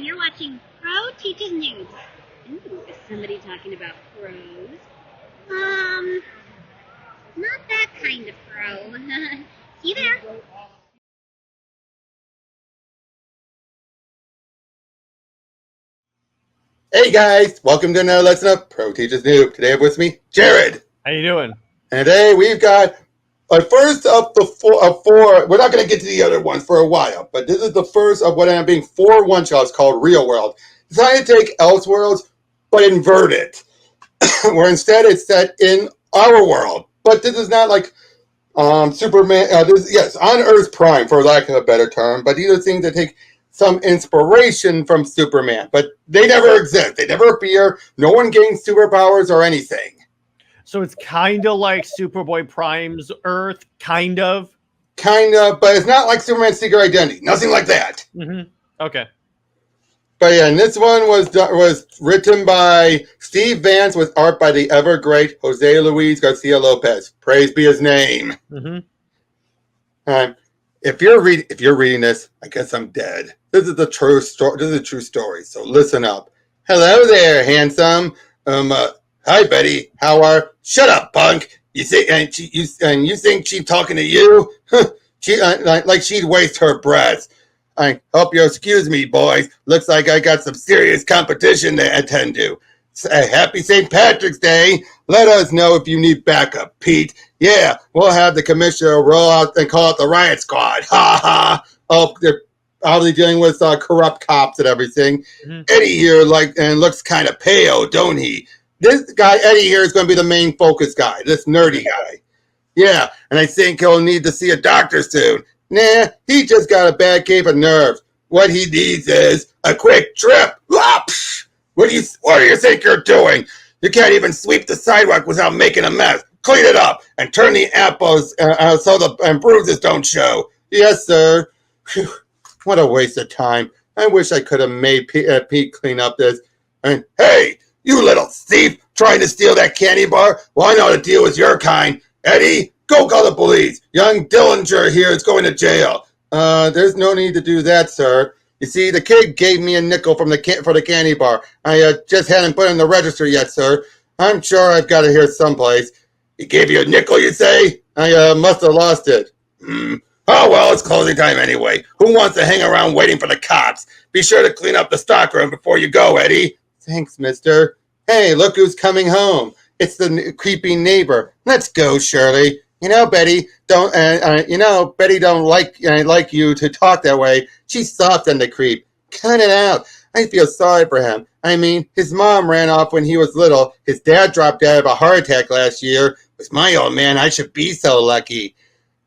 and you're watching Pro Teaches News. Ooh, is somebody talking about pros? Not that kind of pro. See you there. Hey guys, welcome to another lesson of Pro Teaches Noob. Today I have with me Jared. How you doing? And today we've got a first of the four. We're not going to get to the other ones for a while, but this is the first of what end up being 4 one-shots called Realworlds. Decided to take Elseworlds, but invert it, where instead it's set in our world. But this is not like Superman. Yes, on Earth Prime, for lack of a better term. But these are things that take some inspiration from Superman, but they never exist. They never appear. No one gains superpowers or anything. So it's kind of like Superboy Prime's Earth, kind of. Kind of, but it's not like Superman's Secret Identity. Nothing like that. Okay. But yeah, and this one was written by Steve Vance with art by the ever great Jose Luis Garcia Lopez. Praise be his name. If you're reading this, I guess I'm dead. This is a true story. This is a true story. So listen up. Hello there, handsome. Hi, Betty. How are? Shut up, punk. You think you think she's talking to you? She like she'd waste her breath. I hope you'll excuse me, boys. Looks like I got some serious competition to attend to. Happy St. Patrick's Day. Let us know if you need backup, Pete. Yeah, we'll have the commissioner roll out and call it the riot squad. Ha ha. Oh, they're probably dealing with corrupt cops and everything. Eddie here looks kind of pale, don't he? This guy, Eddie here, is going to be the main focus guy, this nerdy guy. Yeah, and I think he'll need to see a doctor soon. Nah, he just got a bad case of nerves. What he needs is a quick trip. What do you think you're doing? You can't even sweep the sidewalk without making a mess. Clean it up and turn the apples so the bruises don't show. Yes, sir. Whew, what a waste of time. I wish I could have made Pete clean up this. And hey, you little thief trying to steal that candy bar? Well, I know how to deal with your kind. Eddie, go call the police. Young Dillinger here is going to jail. There's no need to do that, sir. You see, the kid gave me a nickel for the candy bar. I just hadn't put it in the register yet, sir. I'm sure I've got it here someplace. He gave you a nickel, you say? I must have lost it. Oh, well, it's closing time anyway. Who wants to hang around waiting for the cops? Be sure to clean up the stockroom before you go, Eddie. Thanks, mister. Hey, look who's coming home. It's the creepy neighbor. Let's go, Shirley. You know, Betty don't like you to talk that way. She's soft on the creep. Cut it out. I feel sorry for him. I mean, his mom ran off when he was little. His dad dropped dead of a heart attack last year. With my old man, I should be so lucky.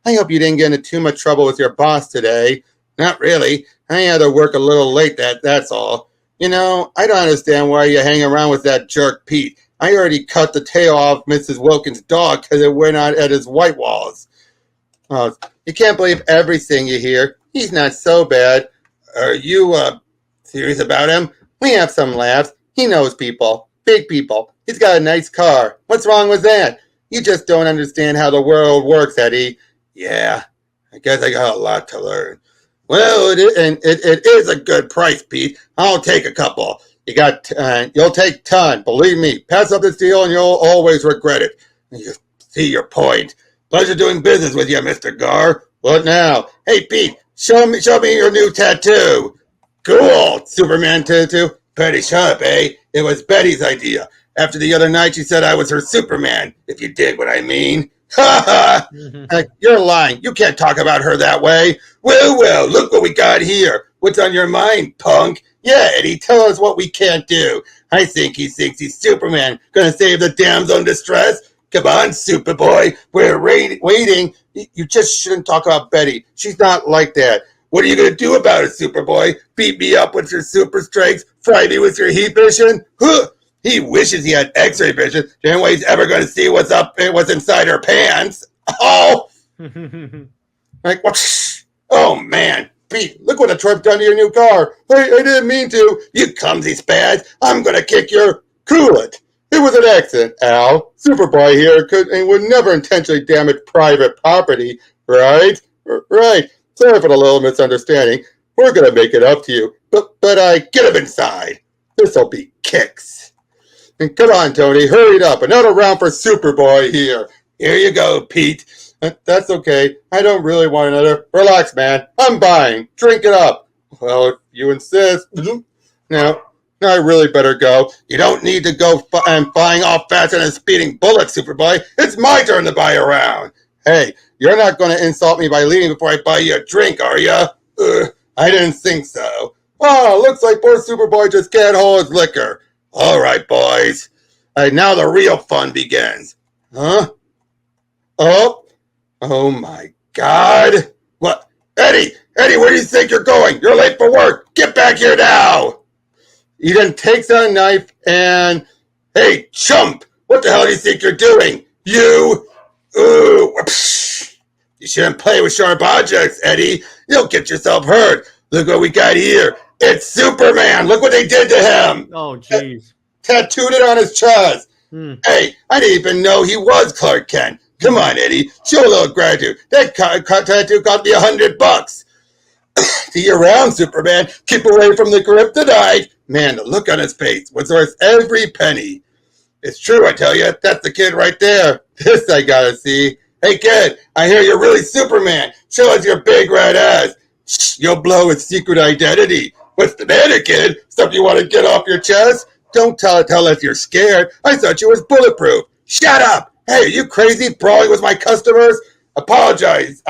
I hope you didn't get into too much trouble with your boss today. Not really. I had to work a little late, that's all. You know, I don't understand why you hang around with that jerk Pete. I already cut the tail off Mrs. Wilkins' dog because it went out at his white walls. You can't believe everything you hear. He's not so bad. Are you serious about him? We have some laughs. He knows people. Big people. He's got a nice car. What's wrong with that? You just don't understand how the world works, Eddie. Yeah, I guess I got a lot to learn. Well, it is a good price, Pete. I'll take a couple. You'll take 10. Believe me. Pass up this deal and you'll always regret it. You see your point. Pleasure doing business with you, Mr. Gar. What now? Hey, Pete, show me your new tattoo. Cool, Superman tattoo. Betty, shut up, eh? It was Betty's idea. After the other night, she said I was her Superman, if you dig what I mean. Ha ha! You're lying. You can't talk about her that way. Well, look what we got here. What's on your mind, punk? Yeah, Eddie, tell us what we can't do. I think he thinks he's Superman, gonna save the damsel in distress. Come on, Superboy, we're waiting. You just shouldn't talk about Betty. She's not like that. What are you gonna do about it, Superboy? Beat me up with your super strength? Fry me with your heat vision? Huh! He wishes he had X-ray vision. The only way he's ever gonna see what's inside her pants. Oh! Like what? Oh man! Pete, look what a trip done to your new car. I didn't mean to. You clumsy spaz. I'm going to kick your... Cool it. It was an accident, Al. Superboy here would never intentionally damage private property, right? Right. Sorry for the little misunderstanding. We're gonna make it up to you. But get him inside. This'll be kicks. And come on, Tony, hurry it up. Another round for Superboy here. Here you go, Pete. That's okay. I don't really want another. Relax, man. I'm buying. Drink it up. Well, if you insist. Now I really better go. You don't need to go flying off faster than a speeding bullet, Superboy. It's my turn to buy a round. Hey, you're not going to insult me by leaving before I buy you a drink, are you? I didn't think so. Oh, looks like poor Superboy just can't hold his liquor. All right, boys. Now the real fun begins. Huh? Oh my God. What? Eddie, where do you think you're going? You're late for work. Get back here now. He then takes out a knife and, hey, chump, what the hell do you think you're doing? You shouldn't play with sharp objects, Eddie. You'll get yourself hurt. Look what we got here. It's Superman. Look what they did to him. Oh, jeez. Tattooed it on his chest. Hey, I didn't even know he was Clark Kent. Come on, Eddie. Show a little gratitude. That tattoo cost me $100. See you around, Superman. Keep away from the kryptonite. Man, the look on his face was worth every penny. It's true, I tell you. That's the kid right there. This I gotta see. Hey, kid, I hear you're really Superman. Show us your big red ass. Shh, you'll blow his secret identity. What's the matter, kid? Something you want to get off your chest? Don't tell us you're scared. I thought you was bulletproof. Shut up. Hey, are you crazy brawling with my customers? I apologize,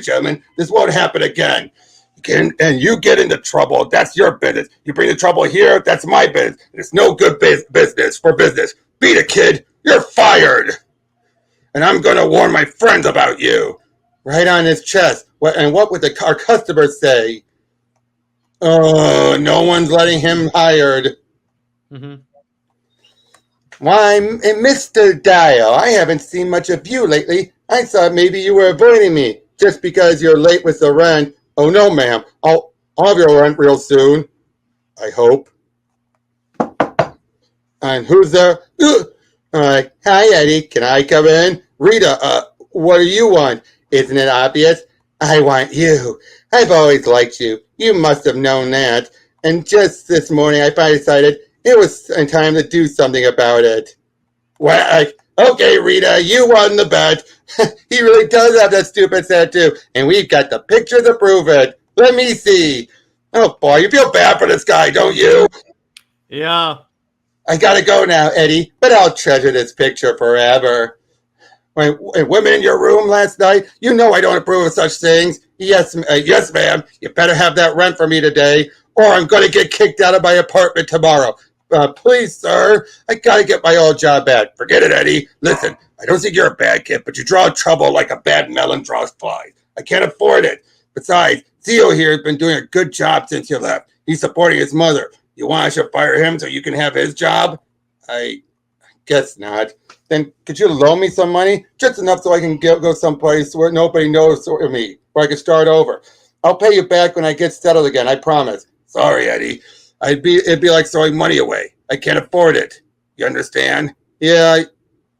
gentlemen. This won't happen again. And you get into trouble, that's your business. You bring the trouble here, that's my business. It's no good business for business. Beat it, kid. You're fired. And I'm going to warn my friends about you. Right on his chest. And what would our customers say? Oh, no one's letting him hired. Why, Mr. Dial, I haven't seen much of you lately. I thought maybe you were avoiding me just because you're late with the rent. Oh, no, ma'am. I'll have your rent real soon. I hope. And who's there? Hi, Eddie. Can I come in? Rita, what do you want? Isn't it obvious? I want you. I've always liked you. You must have known that. And just this morning, I finally decided it was time to do something about it. Well, okay, Rita, you won the bet. He really does have that stupid tattoo, and we've got the picture to prove it. Let me see. Oh, boy, you feel bad for this guy, don't you? Yeah. I gotta go now, Eddie, but I'll treasure this picture forever. When women in your room last night, you know I don't approve of such things. Yes, ma'am. You better have that rent for me today, or I'm going to get kicked out of my apartment tomorrow. Please, sir, I gotta get my old job back. Forget it, Eddie. Listen, I don't think you're a bad kid, but you draw trouble like a bad melon draws flies. I can't afford it. Besides, Theo here has been doing a good job since you left. He's supporting his mother. You want I should fire him so you can have his job? I guess not. Then could you loan me some money? Just enough so I can go someplace where nobody knows me, where I can start over. I'll pay you back when I get settled again, I promise. Sorry, Eddie. It'd be like throwing money away. I can't afford it. You understand? Yeah,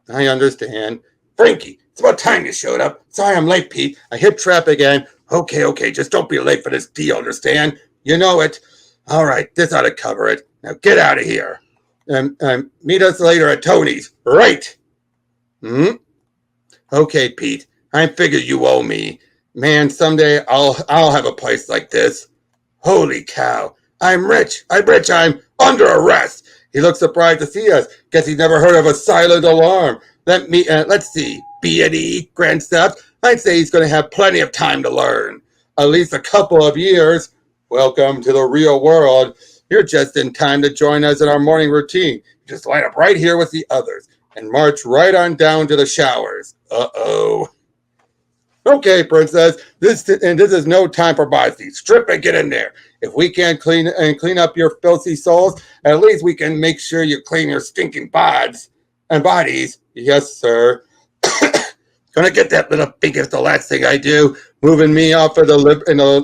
I understand. Frankie, it's about time you showed up. Sorry I'm late, Pete. I hit traffic again. Okay. Just don't be late for this deal, understand? You know it. All right, this ought to cover it. Now get out of here. Meet us later at Tony's. Right. Okay, Pete. I figure you owe me. Man, someday I'll have a place like this. Holy cow. I'm rich. I'm under arrest. He looks surprised to see us. Guess he's never heard of a silent alarm. Let's see. B&E, Grand Theft. I'd say he's going to have plenty of time to learn. At least a couple of years. Welcome to the real world. You're just in time to join us in our morning routine. Just line up right here with the others and march right on down to the showers. Uh-oh. Okay, princess. This is no time for modesty. Strip and get in there. If we can't clean up your filthy souls, at least we can make sure you clean your stinking bodies. Yes, sir. Gonna get that little pig if the last thing I do, moving me off of the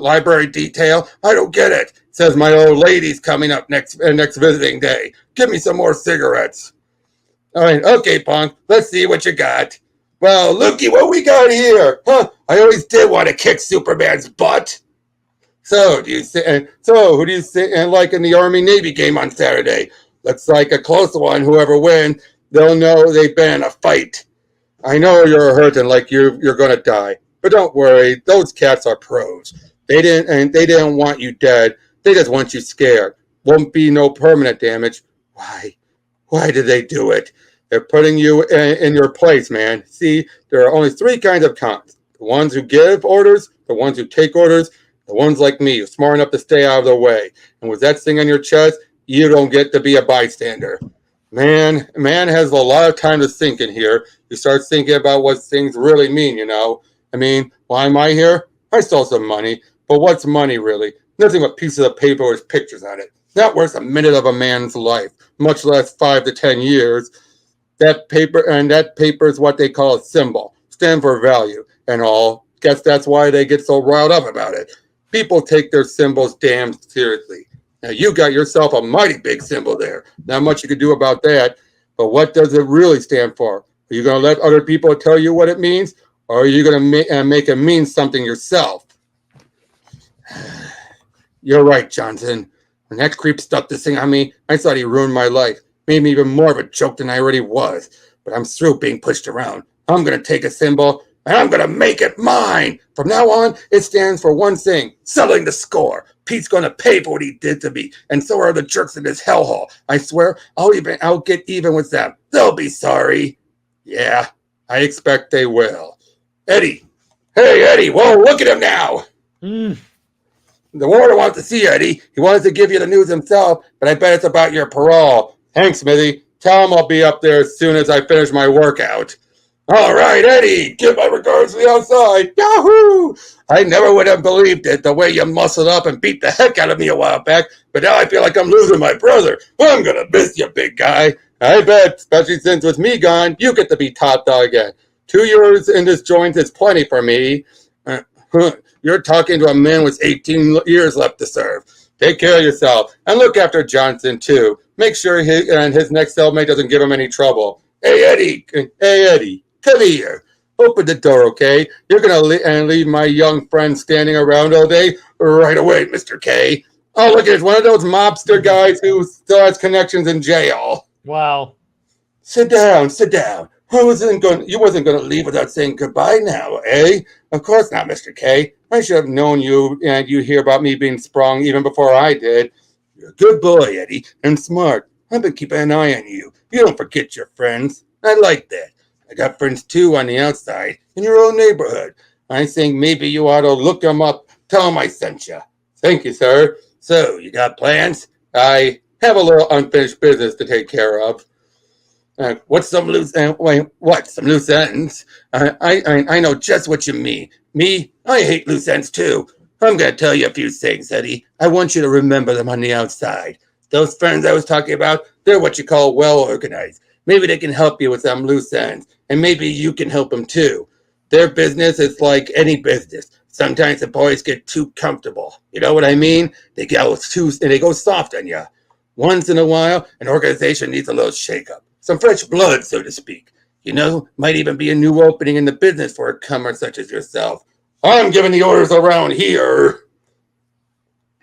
library detail. I don't get it. Says my old lady's coming up next visiting day. Give me some more cigarettes. All right, okay, punk. Let's see what you got. Well, looky what we got here. Huh? I always did want to kick Superman's butt. So, who do you see like in the Army Navy game on Saturday? Looks like a close one. Whoever wins, they'll know they've been in a fight. I know you're hurting like you're gonna die, but don't worry. Those cats are pros. They didn't want you dead. They just want you scared. Won't be no permanent damage. Why? Why did they do it? They're putting you in your place, man. See, there are only three kinds of cons: the ones who give orders, the ones who take orders, the ones like me, who's smart enough to stay out of the way. And with that thing on your chest, you don't get to be a bystander. Man has a lot of time to think in here. You start thinking about what things really mean, you know. I mean, why am I here? I stole some money, but what's money really? Nothing but pieces of paper with pictures on it. Not worth a minute of a man's life, much less 5 to 10 years. That paper is what they call a symbol, stand for value and all. Guess that's why they get so riled up about it. People take their symbols damn seriously. Now you got yourself a mighty big symbol there. Not much you can do about that. But what does it really stand for? Are you going to let other people tell you what it means? Or are you going to make it mean something yourself? You're right, Johnson. When that creep stuck this thing on me, I thought he ruined my life. Made me even more of a joke than I already was. But I'm through being pushed around. I'm going to take a symbol, and I'm going to make it mine. From now on, it stands for one thing: settling the score. Pete's going to pay for what he did to me, and so are the jerks in this hellhole. I swear, I'll get even with them. They'll be sorry. Yeah, I expect they will. Eddie. Hey, Eddie. Whoa, look at him now. The warden wants to see you, Eddie. He wanted to give you the news himself, but I bet it's about your parole. Thanks, Smithy. Tell him I'll be up there as soon as I finish my workout. All right, Eddie. Give my regards to the outside. Yahoo! I never would have believed it, the way you muscled up and beat the heck out of me a while back, but now I feel like I'm losing my brother. I'm going to miss you, big guy. I bet, especially since with me gone, you get to be top dog again. 2 years in this joint is plenty for me. You're talking to a man with 18 years left to serve. Take care of yourself, and look after Johnson, too. Make sure his next cellmate doesn't give him any trouble. Hey, Eddie, come here. Open the door, okay? You're going to leave my young friend standing around all day? Right away, Mr. K. Oh, look, it's one of those mobster guys who still has connections in jail. Wow. Sit down. You wasn't going to leave without saying goodbye now, eh? Of course not, Mr. K. I should have known you, and you hear about me being sprung even before I did. You're a good boy, Eddie, and smart. I've been keeping an eye on you. You don't forget your friends. I like that. I got friends, too, on the outside, in your own neighborhood. I think maybe you ought to look them up. Tell them I sent you. Thank you, sir. So, you got plans? I have a little unfinished business to take care of. What's some loose ends? I know just what you mean. Me, I hate loose ends too. I'm going to tell you a few things, Eddie. I want you to remember them on the outside. Those friends I was talking about, they're what you call well organized. Maybe they can help you with some loose ends, and maybe you can help them too. Their business is like any business. Sometimes the boys get too comfortable. You know what I mean? They go soft on you. Once in a while, an organization needs a little shakeup. Some fresh blood, so to speak. You know, might even be a new opening in the business for a comer such as yourself. I'm giving the orders around here.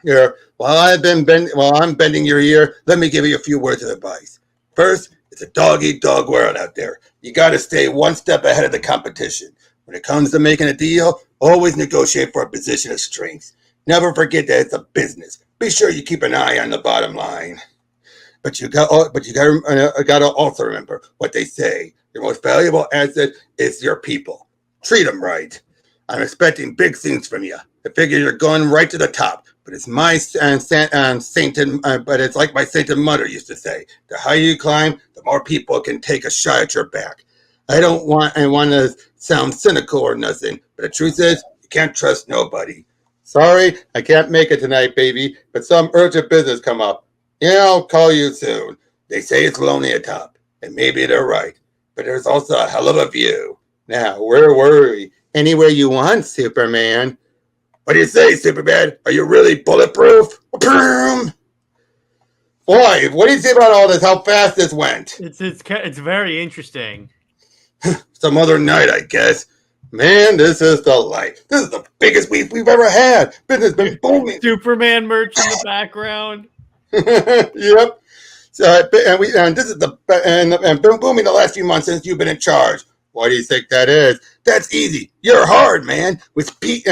Here, while I'm bending your ear, let me give you a few words of advice. First, it's a dog-eat-dog world out there. You got to stay one step ahead of the competition. When it comes to making a deal, always negotiate for a position of strength. Never forget that it's a business. Be sure you keep an eye on the bottom line. But you got to also remember what they say. Your most valuable asset is your people. Treat them right. I'm expecting big things from you. I figure you're going right to the top. But it's my but it's like my sainted mother used to say: the higher you climb, the more people can take a shot at your back. I want to sound cynical or nothing, but the truth is, you can't trust nobody. Sorry, I can't make it tonight, baby. But some urgent business come up. Yeah, I'll call you soon. They say it's lonely at top, and maybe they're right. But there's also a hell of a view. Now, where were we? Anywhere you want, Superman. What do you say, Superman? Are you really bulletproof? Boy, what do you say about all this? How fast this went? It's very interesting. Some other night, I guess. Man, this is the life. This is the biggest we've ever had. Business been booming. Superman merch in the background. Yep. So, and this is and been booming the last few months since you've been in charge. Why do you think that is? That's easy. You're hard, man. With Pete,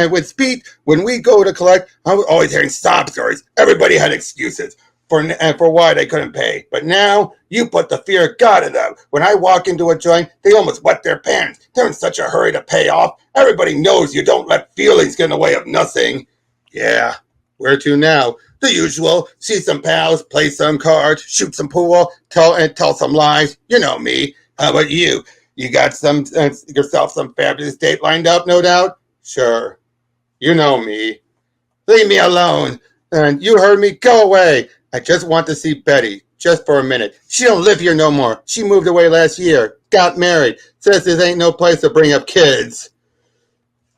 when we go to collect, I was always hearing sob stories. Everybody had excuses for why they couldn't pay. But now you put the fear of God in them. When I walk into a joint, they almost wet their pants. They're in such a hurry to pay off. Everybody knows you don't let feelings get in the way of nothing. Yeah, where to now? The usual. See some pals, play some cards, shoot some pool, tell some lies. You know me. How about you? You got yourself some fabulous date lined up, no doubt? Sure. You know me. Leave me alone. And you heard me. Go away. I just want to see Betty. Just for a minute. She don't live here no more. She moved away last year. Got married. Says this ain't no place to bring up kids.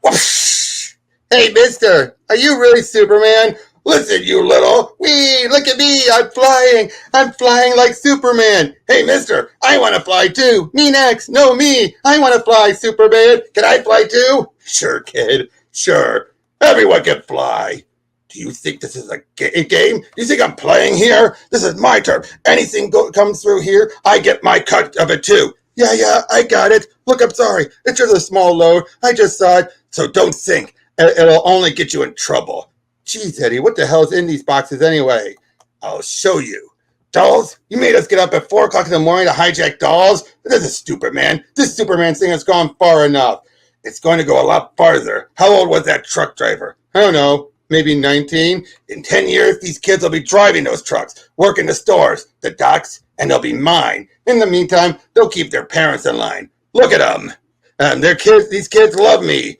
Whoosh! Hey, mister. Are you really Superman? Listen, you little. Wee, look at me. I'm flying. I'm flying like Superman. Hey, mister, I want to fly too. Me next. No, me. I want to fly, Superman. Can I fly too? Sure, kid. Sure. Everyone can fly. Do you think this is a game? Do you think I'm playing here? This is my turn. Anything comes through here, I get my cut of it too. Yeah, I got it. Look, I'm sorry. It's just a small load. I just saw it. So don't think. It'll only get you in trouble. Jeez, Eddie, what the hell's in these boxes anyway? I'll show you. Dolls? You made us get up at 4 o'clock in the morning to hijack dolls? This is stupid, man. This Superman thing has gone far enough. It's going to go a lot farther. How old was that truck driver? I don't know. Maybe 19. In 10 years, these kids will be driving those trucks, working the stores, the docks, and they'll be mine. In the meantime, they'll keep their parents in line. Look at them. These kids love me.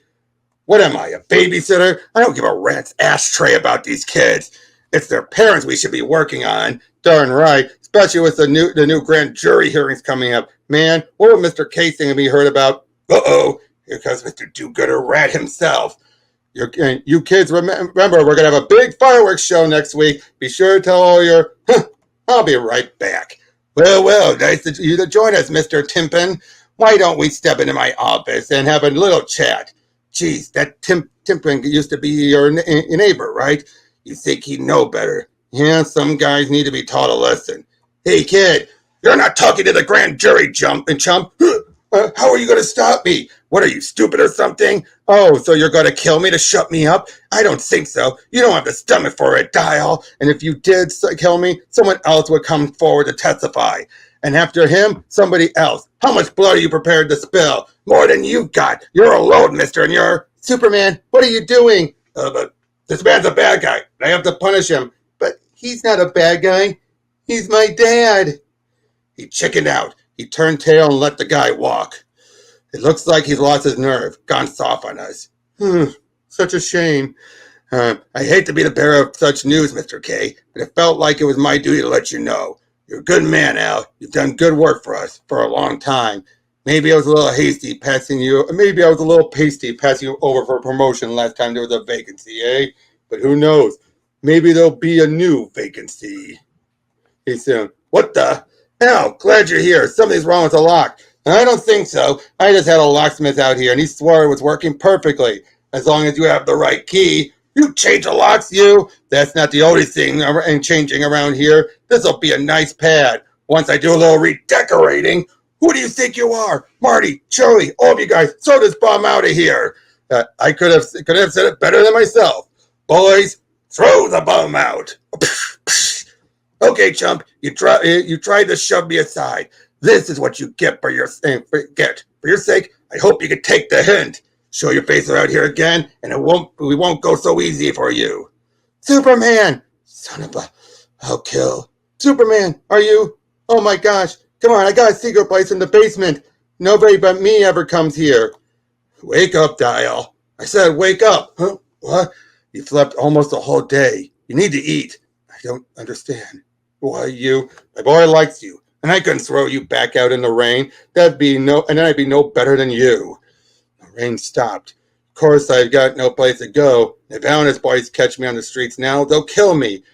What am I, a babysitter? I don't give a rat's ashtray about these kids. It's their parents we should be working on. Darn right, especially with the new grand jury hearings coming up. Man, what would Mr. Casing have heard about? Uh-oh, here comes Mr. Do-Gooder Rat himself. You kids, remember, we're going to have a big fireworks show next week. Be sure to tell all your... I'll be right back. Well, nice of you to join us, Mr. Timpin. Why don't we step into my office and have a little chat? Geez, that Timpin used to be your neighbor, right? You think he'd know better. Yeah, some guys need to be taught a lesson. Hey, kid, you're not talking to the grand jury, chump. How are you going to stop me? What are you, stupid or something? Oh, so you're going to kill me to shut me up? I don't think so. You don't have the stomach for it, Dial. And if you did kill me, someone else would come forward to testify. And after him, somebody else. How much blood are you prepared to spill? More than you've got. You're alone, mister, and you're... Superman, what are you doing? But this man's a bad guy. I have to punish him. But he's not a bad guy. He's my dad. He chickened out. He turned tail and let the guy walk. It looks like he's lost his nerve, gone soft on us. Such a shame. I hate to be the bearer of such news, Mr. K, but it felt like it was my duty to let you know. You're a good man, Al. You've done good work for us for a long time. Maybe I was a little pasty passing you over for a promotion last time there was a vacancy, eh? But who knows? Maybe there'll be a new vacancy. He said, what the? Al, glad you're here. Something's wrong with the lock. I don't think so. I just had a locksmith out here, and he swore it was working perfectly. As long as you have the right key. You change the locks, you? That's not the only thing changing around here. This'll be a nice pad. Once I do a little redecorating. Who do you think you are? Marty, Charlie, all of you guys, throw this bum out of here. I could have said it better than myself. Boys, throw the bum out. Okay, chump, you tried to shove me aside. This is what you get for your sake. For your sake, I hope you can take the hint. Show your face around here again, and we won't go so easy for you. Superman! Son of a... I'll kill. Superman, are you... Oh my gosh, come on, I got a secret place in the basement. Nobody but me ever comes here. Wake up, Dial. I said wake up. Huh? What? You slept almost a whole day. You need to eat. I don't understand. Why, my boy likes you, and I couldn't throw you back out in the rain. And then I'd be no better than you. The rain stopped. Of course, I've got no place to go. If Alan's boys catch me on the streets now, they'll kill me.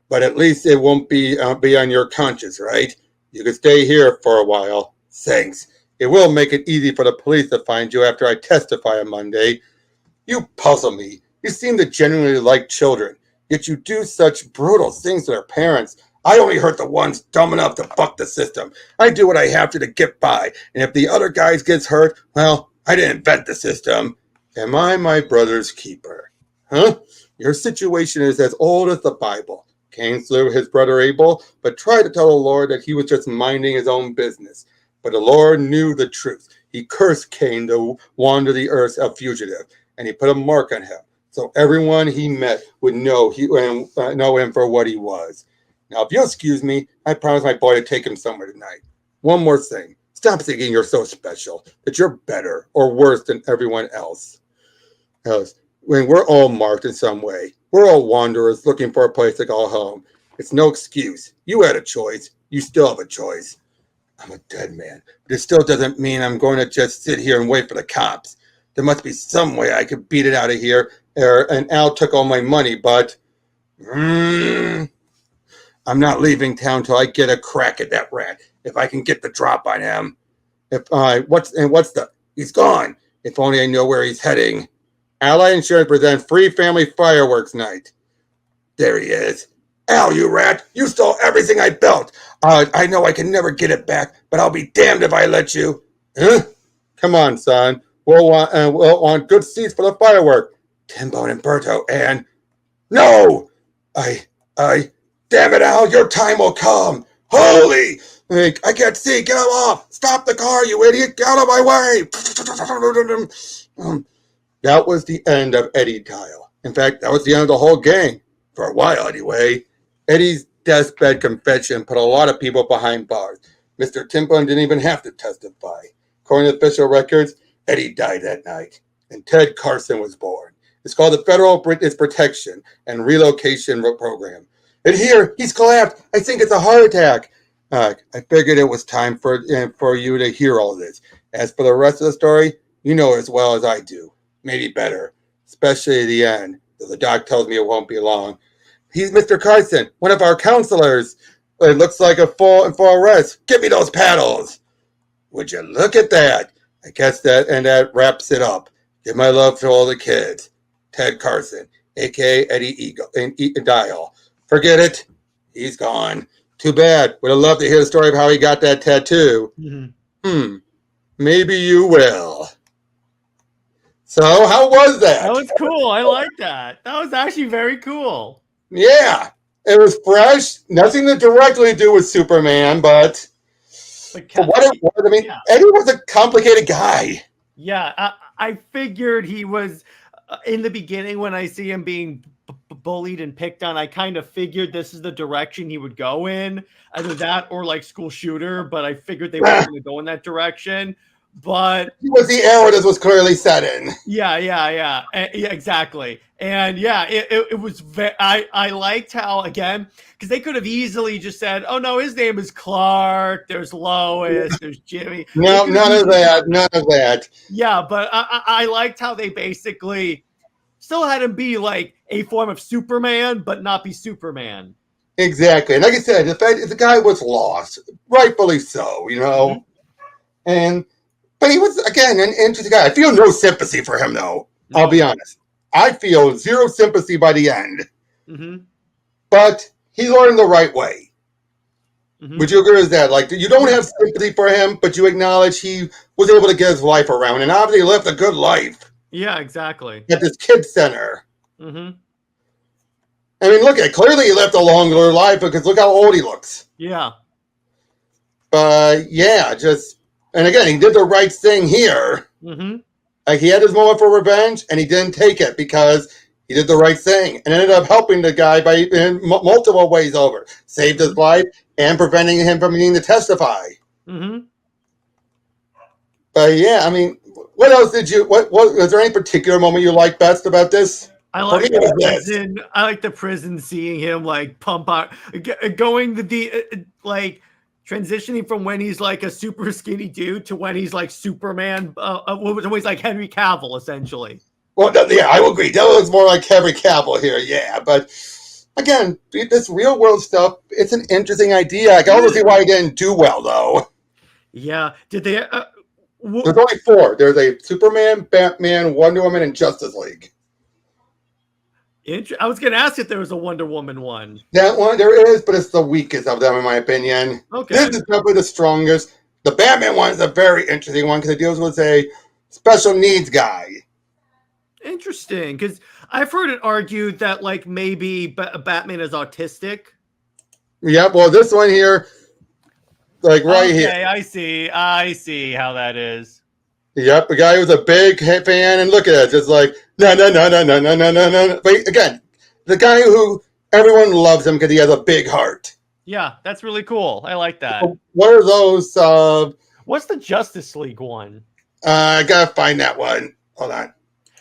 But at least it won't be on your conscience, right? You can stay here for a while. Thanks. It will make it easy for the police to find you after I testify on Monday. You puzzle me. You seem to genuinely like children, yet you do such brutal things to their parents. I only hurt the ones dumb enough to fuck the system. I do what I have to get by, and if the other guys gets hurt, well, I didn't invent the system. Am I my brother's keeper? Huh? Your situation is as old as the Bible. Cain slew his brother Abel, but tried to tell the Lord that he was just minding his own business. But the Lord knew the truth. He cursed Cain to wander the earth a fugitive, and he put a mark on him, so everyone he met would know him for what he was. Now, if you'll excuse me, I promised my boy to take him somewhere tonight. One more thing. Stop thinking you're so special, that you're better or worse than everyone else. When we're all marked in some way. We're all wanderers looking for a place to call home. It's no excuse. You had a choice. You still have a choice. I'm a dead man, but it still doesn't mean I'm going to just sit here and wait for the cops. There must be some way I could beat it out of here. And Al took all my money, but I'm not leaving town till I get a crack at that rat. If I can get the drop on him. He's gone. If only I know where he's heading. Ally Insurance presents free family fireworks night. There he is. Al, you rat! You stole everything I built. I know I can never get it back, but I'll be damned if I let you. Huh? Come on, son. We'll want good seats for the firework. Timbo and Berto and... No! Damn it, Al, your time will come. Holy! I can't see. Get him off. Stop the car, you idiot. Get out of my way. That was the end of Eddie Dial. In fact, that was the end of the whole gang. For a while, anyway. Eddie's deathbed confession put a lot of people behind bars. Mr. Timpone didn't even have to testify. According to official records, Eddie died that night, and Ted Carson was born. It's called the Federal Witness Protection and Relocation Program. And here, he's collapsed. I think it's a heart attack. I figured it was time for you to hear all this. As for the rest of the story, you know as well as I do. Maybe better, especially at the end, though the doc tells me it won't be long. He's Mr. Carson, one of our counselors. It looks like a full arrest. Give me those paddles. Would you look at that? I guess that wraps it up. Give my love to all the kids. Ted Carson, a.k.a. Eddie Dial. Forget it. He's gone. Too bad. Would have loved to hear the story of how he got that tattoo. Mm-hmm. Maybe you will. So, how was that? That was cool. I like that. That was actually very cool. Yeah. It was fresh. Nothing to directly do with Superman, but for what it was, I mean, yeah. Eddie was a complicated guy. Yeah, I figured he was, in the beginning when I see him being bullied and picked on, I kind of figured this is the direction he would go in. Either that or like school shooter, but I figured they weren't going to go in that direction. But it was the era that was clearly set in. Yeah, exactly. And yeah, it was. I liked how, again, because they could have easily just said, "Oh no, his name is Clark. There's Lois. There's Jimmy." No, none of that. Yeah, but I liked how they basically still had him be like a form of Superman, but not be Superman. Exactly, and like I said, the guy was lost, rightfully so. You know, But he was, again, an interesting guy. I feel no sympathy for him, though. No. I'll be honest. I feel zero sympathy by the end. Mm-hmm. But he learned the right way. Mm-hmm. Would you agree with that? Like, you don't have sympathy for him, but you acknowledge he was able to get his life around. And obviously lived a good life. Yeah, exactly. At this kid center. Mm-hmm. I mean, look at it. Clearly he lived a longer life because look how old he looks. Yeah. But, yeah, just... And again, he did the right thing here. Mm-hmm. Like, he had his moment for revenge, and he didn't take it because he did the right thing and ended up helping the guy in multiple ways over. Saved his life and preventing him from needing to testify. Mm-hmm. But yeah, I mean, what else did you? What was there any particular moment you liked best about this? I like the prison. I like the prison, seeing him like pump out, going transitioning from when he's like a super skinny dude to when he's like Superman, when he's like Henry Cavill, essentially. Well, yeah, I will agree. That was more like Henry Cavill here, yeah. But again, this real world stuff, it's an interesting idea. I can also see why he didn't do well, though. Yeah. Did they? There's only 4. There's a Superman, Batman, Wonder Woman, and Justice League. I was going to ask if there was a Wonder Woman one. That one there is, but it's the weakest of them in my opinion. Okay. This is definitely the strongest. The Batman one is a very interesting one because it deals with a special needs guy. Interesting, because I've heard it argued that like maybe Batman is autistic. Yep. Well, this one here, like right here. Okay, I see how that is. Yep, a guy who's a big fan, and look at it, just like no. But again, the guy who everyone loves him because he has a big heart. Yeah, that's really cool. I like that. What are those? What's the Justice League one? I gotta find that one. Hold on.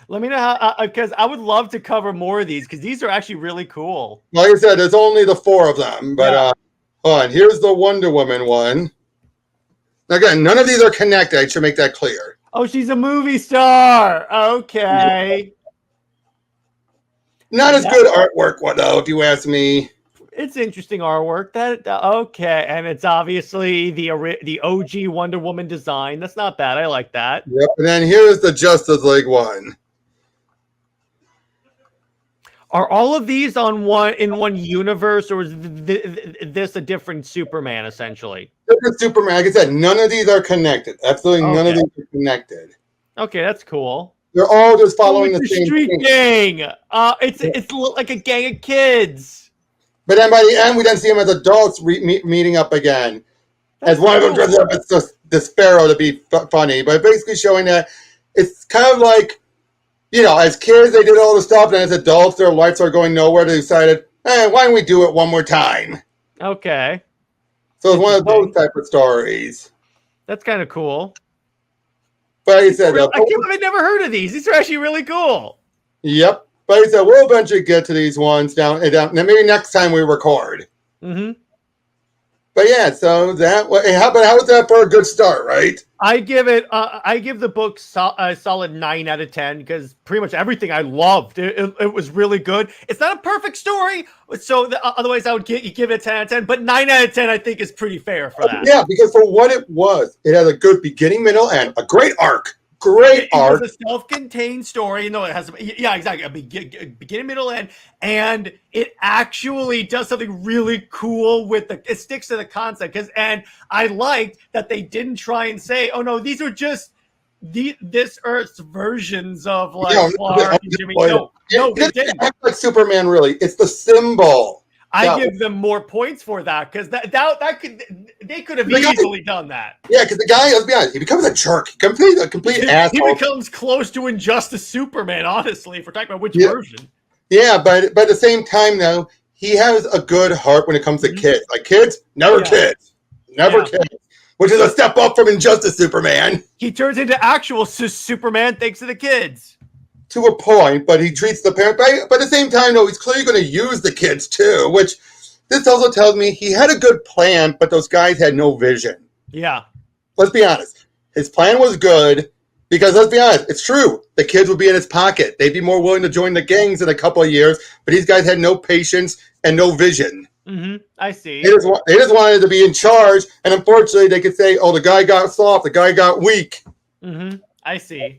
Let me know how, because I would love to cover more of these because these are actually really cool. Like I said, there's only the 4 of them, but hold on. Here's the Wonder Woman one. Again, none of these are connected. I should make that clear. Oh, she's a movie star. Okay. Not as good artwork, though, if you ask me. It's interesting artwork. Okay, and it's obviously the OG Wonder Woman design. That's not bad. I like that. Yep. And then here's the Justice League one. Are all of these in one universe, or is this a different Superman essentially? Different Superman. Like I said, none of these are connected. Absolutely none of these are connected. Okay, that's cool. They're all just following the same street thing. gang. It's like a gang of kids. But then by the end, we then see them as adults meeting up again. As one of them dresses up as the Sparrow to be funny, but basically showing that it's kind of like, you know, as kids they did all the stuff, and as adults their lives are going nowhere. They decided, hey, why don't we do it one more time? Okay. So it's one of those type of stories. That's kind of cool. But like I said, I've never heard of these. These are actually really cool. Yep. But like I said, we'll eventually get to these ones down. Maybe next time we record. Mm-hmm. But yeah, so that. How was that for a good start, right? I give the book a solid 9 out of 10 because pretty much everything I loved. It was really good. It's not a perfect story, so otherwise I would give it a 10 out of 10. But 9 out of 10 I think is pretty fair for that. Yeah, because for what it was, it had a good beginning, middle, and a great arc. It was a self-contained story. No, it has, exactly, a beginning, middle, end, and it actually does something really cool with it sticks to the concept. And I liked that they didn't try and say, "Oh no, these are just this Earth's versions of like Clark and Jimmy." No, they didn't. Act like Superman, really. It's the symbol. I give them more points for that because they could have easily done that. Yeah, because the guy, let's be honest, he becomes a jerk. He becomes a complete asshole. He becomes close to Injustice Superman, honestly, if we're talking about which version. Yeah, but at the same time, though, he has a good heart when it comes to kids. Like kids, never kids. Which is a step up from Injustice Superman. He turns into actual Superman thanks to the kids. To a point, but he treats the parent. But at the same time, though, he's clearly going to use the kids too. Which this also tells me he had a good plan, but those guys had no vision. Yeah, let's be honest. His plan was good because let's be honest, it's true. The kids would be in his pocket. They'd be more willing to join the gangs in a couple of years. But these guys had no patience and no vision. Mm-hmm. I see. They just wanted to be in charge, and unfortunately, they could say, "Oh, the guy got soft. The guy got weak." Mm-hmm. I see.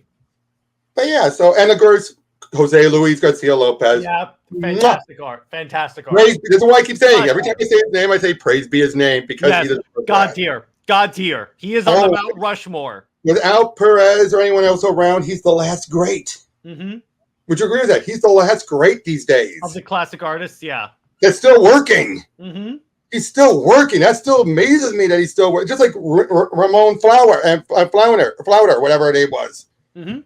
But yeah, so and of course, Jose Luis Garcia Lopez. Yeah, fantastic art. Fantastic art. Praise, this is why I keep saying every time I say his name, I say praise be his name because he's God tier. God tier. He is on the Mount Rushmore. Without Perez or anyone else around, he's the last great. Mm-hmm. Would you agree with that? He's the last great these days. Of the classic artists, yeah. That's still working. Mm-hmm. He's still working. That still amazes me that he's still working. Just like Ramon Flounder, whatever her name was. Mm-hmm.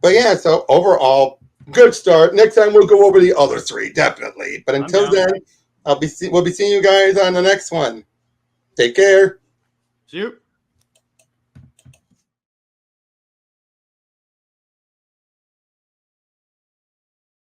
But yeah, so overall, good start. Next time we'll go over the other 3, definitely. But until then, we'll be seeing you guys on the next one. Take care. See you.